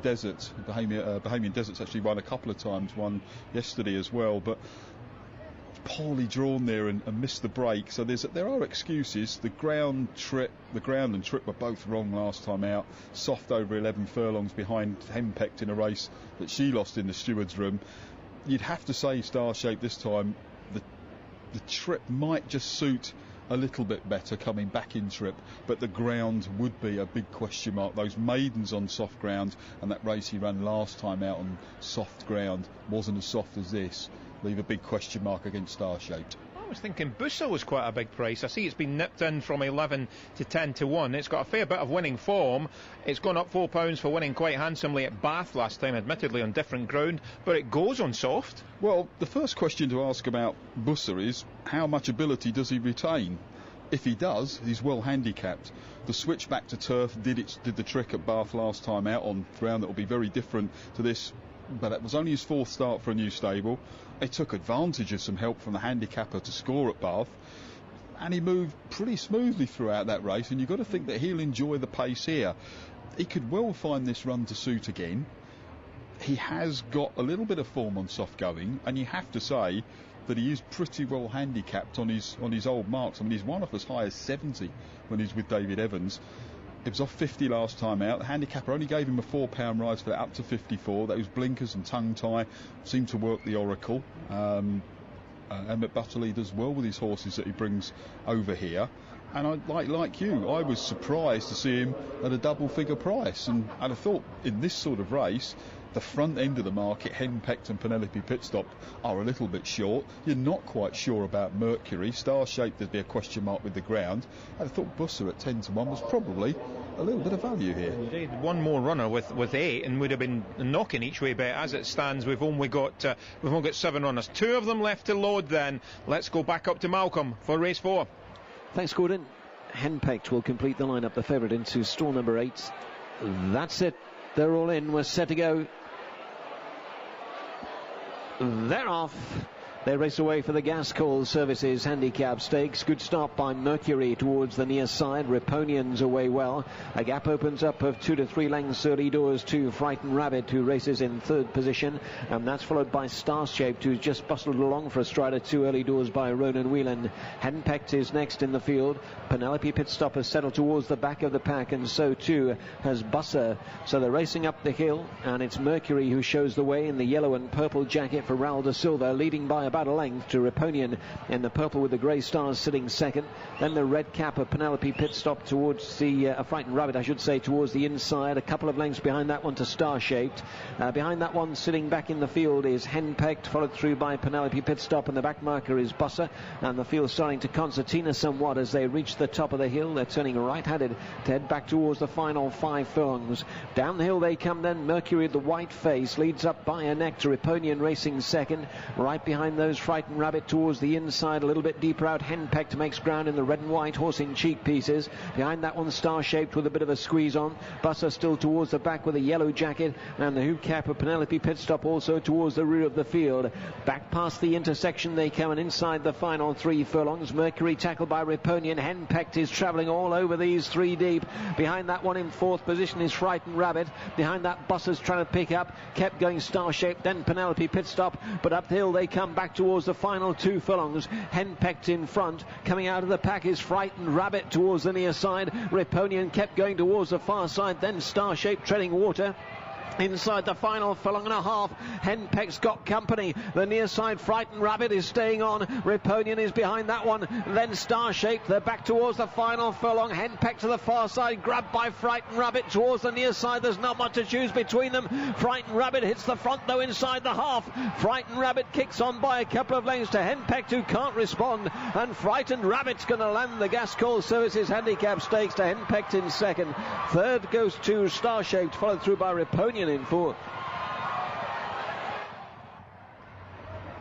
Desert. Bahamian Desert's actually won a couple of times, won yesterday as well, but poorly drawn there and missed the break. So there are excuses. The ground and trip were both wrong last time out. Soft over 11 furlongs behind Henpecked in a race that she lost in the steward's room. You'd have to say Starshape this time, the trip might just suit a little bit better coming back in trip, but the ground would be a big question mark. Those maidens on soft ground, and that race he ran last time out on soft ground wasn't as soft as this. Leave a big question mark against Starshaped. I was thinking Bussa was quite a big price. I see it's been nipped in from 11 to 10 to 1. It's got a fair bit of winning form. It's gone up £4 for winning quite handsomely at Bath last time, admittedly on different ground, but it goes on soft. Well, the first question to ask about Bussa is, how much ability does he retain? If he does, he's well handicapped. The switch back to turf did the trick at Bath last time out on ground that will be very different to this, but that was only his fourth start for a new stable. They took advantage of some help from the handicapper to score at Bath, and he moved pretty smoothly throughout that race, and you've got to think that he'll enjoy the pace here. He could well find this run to suit again. He has got a little bit of form on soft going, and you have to say that he is pretty well handicapped on his old marks. I mean, he's won off as high as 70 when he's with David Evans. It was off 50 last time out. The handicapper only gave him a £4 rise for that up to 54. Those blinkers and tongue tie seem to work the oracle. Emmett Butterley does well with his horses that he brings over here. And like you, I was surprised to see him at a double figure price. And I thought in this sort of race, the front end of the market, Henpecked and Penelope Pitstop, are a little bit short. You're not quite sure about Mercury. Starshaped, there'd be a question mark with the ground. I thought Bussa at 10 to 1 was probably a little bit of value here. Indeed, one more runner with 8 and would have been knocking each way, but as it stands, we've only got 7 runners. 2 of them left to load then. Let's go back up to Malcolm for race 4. Thanks, Gordon. Henpecked will complete the lineup, the favourite into stall number 8. That's it. They're all in. We're set to go. They're off. They race away for the Gascoigne Services Handicap Stakes. Good start by Mercury towards the near side. Riponian's away well. A gap opens up of 2 to 3 lengths early doors to Frightened Rabbit, who races in 3rd position. And that's followed by Starshaped, who's just bustled along for a stride at 2 early doors by Ronan Whelan. Henpecked is next in the field. Penelope Pitstop has settled towards the back of the pack, and so too has Bussa. So they're racing up the hill, and it's Mercury who shows the way in the yellow and purple jacket for Raul da Silva, leading by about a length to Riponian in the purple with the grey stars sitting second. Then the red cap of Penelope Pitstop towards the Frightened Rabbit, I should say, towards the inside. A couple of lengths behind that one to Starshaped. Behind that one, sitting back in the field, is Henpecked, followed through by Penelope Pitstop, and the back marker is Bussa. And the field starting to concertina somewhat as they reach the top of the hill. They're turning right-handed to head back towards the final 5 furlongs. Down the hill they come then. Mercury, the white face, leads up by a neck to Riponian racing second. Right behind those, Frightened Rabbit towards the inside, a little bit deeper out. Henpecked makes ground in the red and white horse in cheek pieces. Behind that one, Starshaped with a bit of a squeeze on. Bussa still towards the back with a yellow jacket, and the hoop cap of Penelope Pitstop also towards the rear of the field. Back past the intersection they come, and inside the final 3 furlongs, Mercury tackled by Riponian. Henpecked is travelling all over these 3 deep. Behind that one in 4th position is Frightened Rabbit. Behind that, Bussa's trying to pick up. Kept going Starshaped, then Penelope Pitstop, but uphill they come back towards the final 2 furlongs. Henpecked in front. Coming out of the pack is Frightened Rabbit towards the near side. Riponian kept going towards the far side, then Starshaped treading water. Inside the final furlong and a half, Henpeck's got company. The near side Frightened Rabbit is staying on. Riponian is behind that one. Then Starshaped. They're back towards the final furlong. Henpecked to the far side, grabbed by Frightened Rabbit towards the near side. There's not much to choose between them. Frightened Rabbit hits the front though inside the half. Frightened Rabbit kicks on by a couple of lengths to Henpecked, who can't respond. And Frightened Rabbit's going to land the Gascoigne Services Handicap Stakes to Henpecked in second. Third goes to Starshaped, followed through by Riponian in 4th.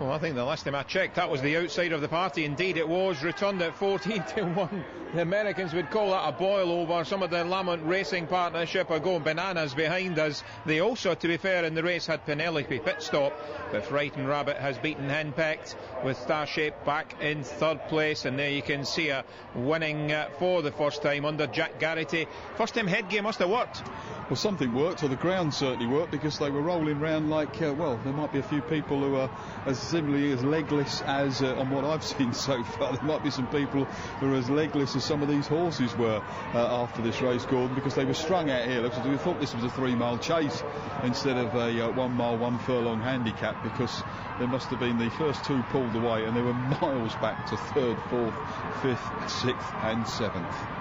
Well, I think the last time I checked, that was the outside of the party. Indeed, it was. Returned at 14-1. The Americans would call that a boil over. Some of the Lamont Racing Partnership are going bananas behind us. They also, to be fair, in the race had Penelope pit stop, but Frightened Rabbit has beaten Henpecked, with Starshape back in third place. And there you can see her winning for the first time under Jack Garrity. First time headgear must have worked. Well, something worked, or the ground certainly worked, because they were rolling round like, well, there might be a few people who are as similarly as legless as, on what I've seen so far, there might be some people who are as legless as some of these horses were after this race, Gordon, because they were strung out here. We thought this was a 3-mile chase instead of a 1 mile, 1 furlong handicap, because there must have been the first two pulled away and they were miles back to 3rd, 4th, 5th, 6th and 7th.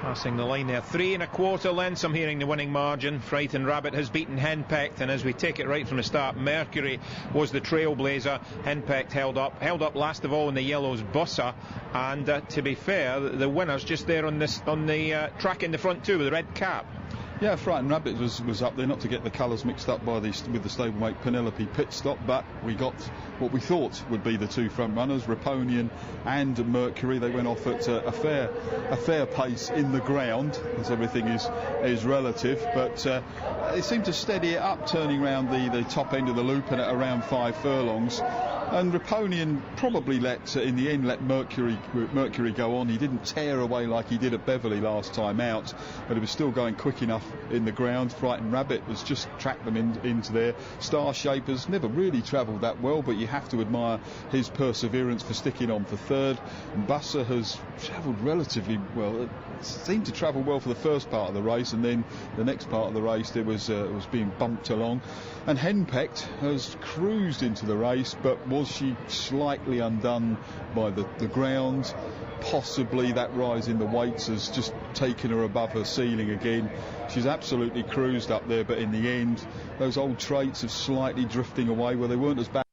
Passing the line there, 3 1/4 lengths. I'm hearing the winning margin. Frightened Rabbit has beaten Henpecked, and as we take it right from the start, Mercury was the trailblazer. Henpecked held up last of all in the yellow's Bussa, and to be fair, the winner's just there on the track in the front too with the red cap. Yeah, Frightened Rabbit was up there, not to get the colours mixed up with the stablemate Penelope pit stop, but we got what we thought would be the two front runners, Raponian and Mercury. They went off at a fair pace in the ground, as everything is relative, but they seemed to steady it up, turning around the top end of the loop and at around 5 furlongs. And Raponian probably let Mercury go on. He didn't tear away like he did at Beverley last time out, but he was still going quick enough in the ground. Frightened Rabbit has just tracked them into there. Starshape has never really travelled that well, but you have to admire his perseverance for sticking on for 3rd. And Bussa has travelled relatively well. It seemed to travel well for the first part of the race, and then the next part of the race it was being bumped along. And Henpecked has cruised into the race, but was she slightly undone by the ground? Possibly that rise in the weights has just taken her above her ceiling again. She's absolutely cruised up there, but in the end those old traits of slightly drifting away, well, they weren't as bad